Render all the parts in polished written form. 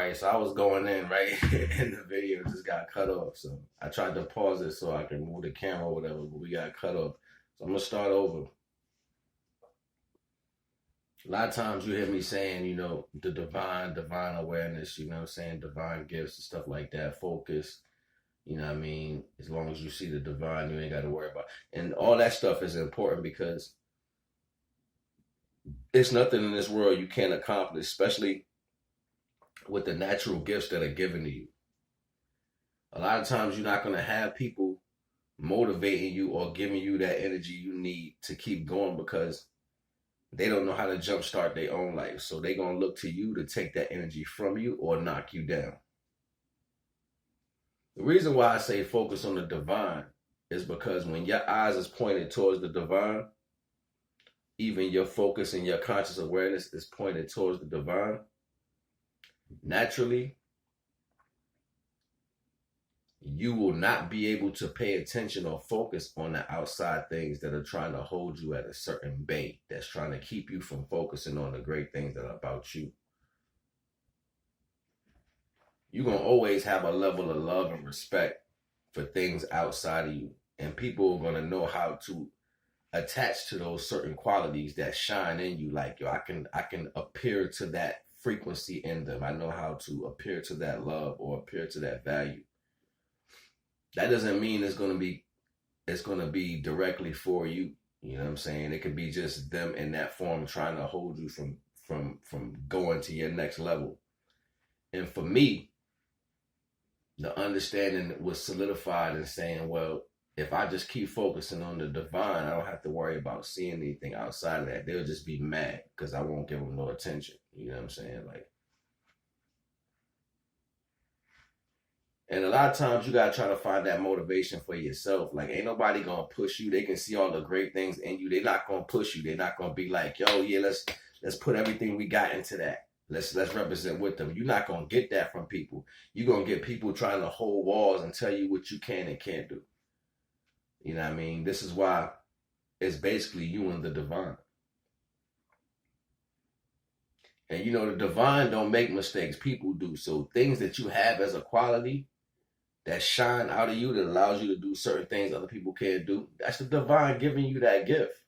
right, so I was going in, right, and the video just got cut off. So I tried to pause it so I can move the camera or whatever, but we got cut off. So I'm gonna start over. A lot of times you hear me saying, the divine awareness, what I'm saying, divine gifts and stuff like that, focus, what I mean? As long as you see the divine, you ain't got to worry about it. And all that stuff is important because it's nothing in this world you can't accomplish, especially with the natural gifts that are given to you. A lot of times you're not going to have people motivating you or giving you that energy you need to keep going because they don't know how to jumpstart their own life. So they're going to look to you to take that energy from you or knock you down. The reason why I say focus on the divine is because when your eyes is pointed towards the divine, even your focus and your conscious awareness is pointed towards the divine, naturally, you will not be able to pay attention or focus on the outside things that are trying to hold you at a certain bay, that's trying to keep you from focusing on the great things that are about you. You're going to always have a level of love and respect for things outside of you. And people are going to know how to attach to those certain qualities that shine in you. Like, I can appear to that frequency in them. I know how to appear to that love or appear to that value. That doesn't mean it's going to be directly for you. You know what I'm saying? It could be just them in that form trying to hold you from going to your next level. And for me, the understanding was solidified in saying, well, if I just keep focusing on the divine, I don't have to worry about seeing anything outside of that. They'll just be mad because I won't give them no attention. You know what I'm saying? And a lot of times you gotta try to find that motivation for yourself. Like, ain't nobody gonna push you. They can see all the great things in you. They're not gonna push you. They're not gonna be like, yo, yeah, let's put everything we got into that. Let's represent with them. You're not gonna get that from people. You're gonna get people trying to hold walls and tell you what you can and can't do. You know what I mean? This is why it's basically you and the divine. And the divine don't make mistakes. People do. So things that you have as a quality that shine out of you, that allows you to do certain things other people can't do, that's the divine giving you that gift.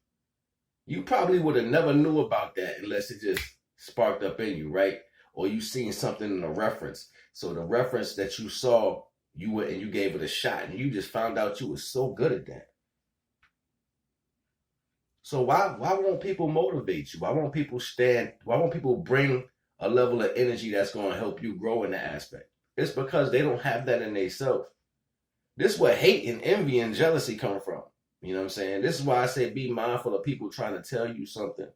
You probably would have never knew about that unless it just sparked up in you, right? Or you seen something in a reference. So the reference that you saw, you went and you gave it a shot, and you just found out you were so good at that. So why won't people motivate you? Why won't people bring a level of energy that's going to help you grow in that aspect? It's because they don't have that in themselves. This is where hate and envy and jealousy come from. You know what I'm saying? This is why I say be mindful of people trying to tell you something.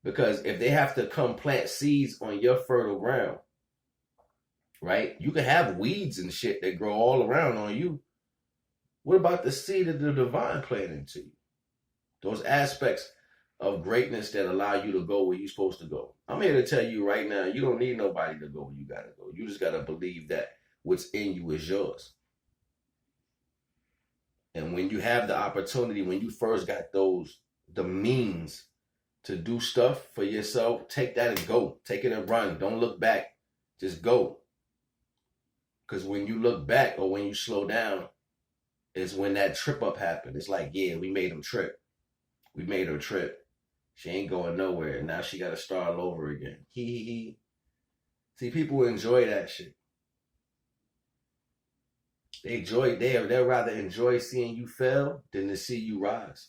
Because if they have to come plant seeds on your fertile ground, right? You can have weeds and shit that grow all around on you. What about the seed of the divine planted into you? Those aspects of greatness that allow you to go where you're supposed to go. I'm here to tell you right now, you don't need nobody to go where you got to go. You just got to believe that what's in you is yours. And when you have the opportunity, when you first got the means to do stuff for yourself, take that and go. Take it and run. Don't look back. Just go. Because when you look back or when you slow down, is when that trip up happened. It's like, yeah, we made him trip. We made her trip. She ain't going nowhere. Now she got to start all over again. He. See, people enjoy that shit. They'd rather enjoy seeing you fail than to see you rise.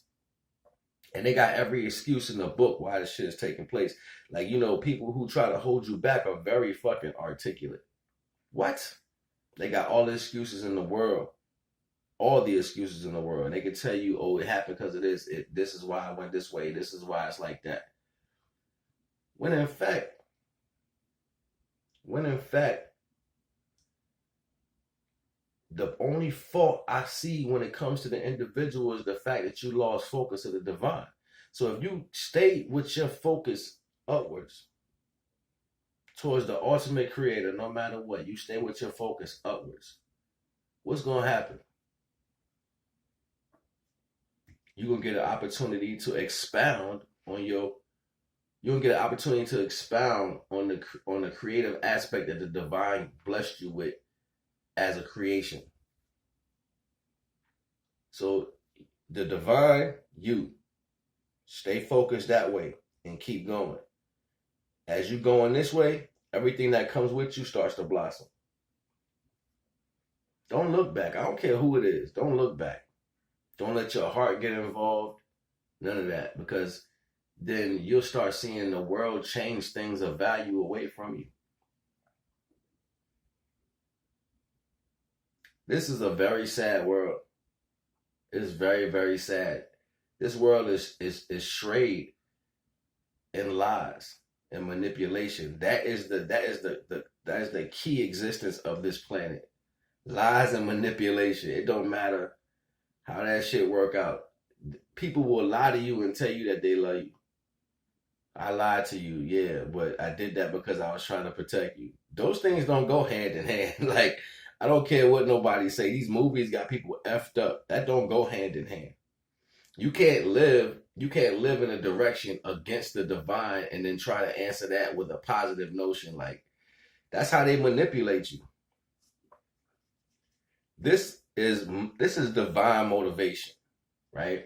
And they got every excuse in the book why this shit is taking place. Like, people who try to hold you back are very fucking articulate. What? They got all the excuses in the world. All the excuses in the world. And they can tell you, oh, it happened because of this. This is why I went this way. This is why it's like that. When in fact, the only fault I see when it comes to the individual is the fact that you lost focus of the divine. So if you stay with your focus upwards towards the ultimate creator, no matter what, you stay with your focus upwards, what's going to happen? You're going to get an opportunity to expound on your You don't get an opportunity to expound on the creative aspect that the divine blessed you with as a creation. So the divine, you stay focused that way and keep going. As you going this way, everything that comes with you starts to blossom. Don't look back. I don't care who it is. Don't look back. Don't let your heart get involved. None of that. Because then you'll start seeing the world change things of value away from you. This is a very sad world. It's very, very sad. This world is strayed in lies and manipulation. That is the key existence of this planet. Lies and manipulation. It don't matter how that shit work out. People will lie to you and tell you that they love you. I lied to you, yeah, but I did that because I was trying to protect you. Those things don't go hand in hand. Like, I don't care what nobody say. These movies got people effed up. That don't go hand in hand. You can't live in a direction against the divine and then try to answer that with a positive notion. Like, that's how they manipulate you. This is divine motivation, right?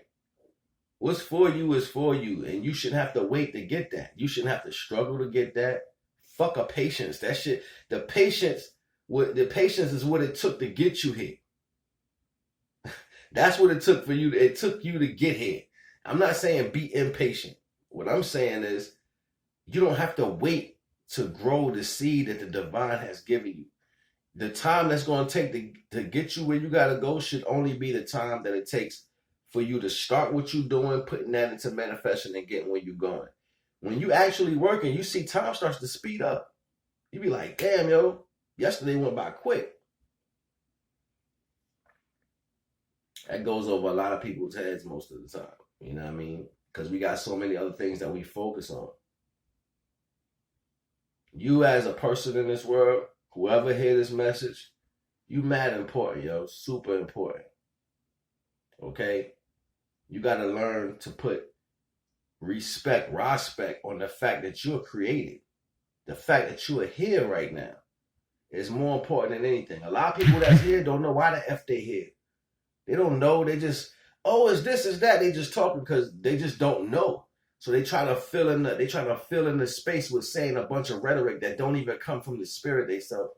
What's for you is for you, and you shouldn't have to wait to get that. You shouldn't have to struggle to get that. Fuck a patience. That shit, the patience is what it took to get you here. That's what it took for you. It took you to get here. I'm not saying be impatient. What I'm saying is you don't have to wait to grow the seed that the divine has given you. The time that's going to take to get you where you got to go should only be the time that it takes for you to start what you're doing, putting that into manifestation and getting where you're going. When you actually working, you see time starts to speed up. You be like, damn, yo, yesterday went by quick. That goes over a lot of people's heads most of the time. You know what I mean? Because we got so many other things that we focus on. You as a person in this world, whoever hear this message, you mad important, yo. Super important. Okay? You got to learn to put respect on the fact that you're created. The fact that you are here right now is more important than anything. A lot of people that's here don't know why the F they here. They don't know. They just, oh, it's this, it's that. They just talking because they just don't know. So they try to fill in the space with saying a bunch of rhetoric that don't even come from the spirit themselves.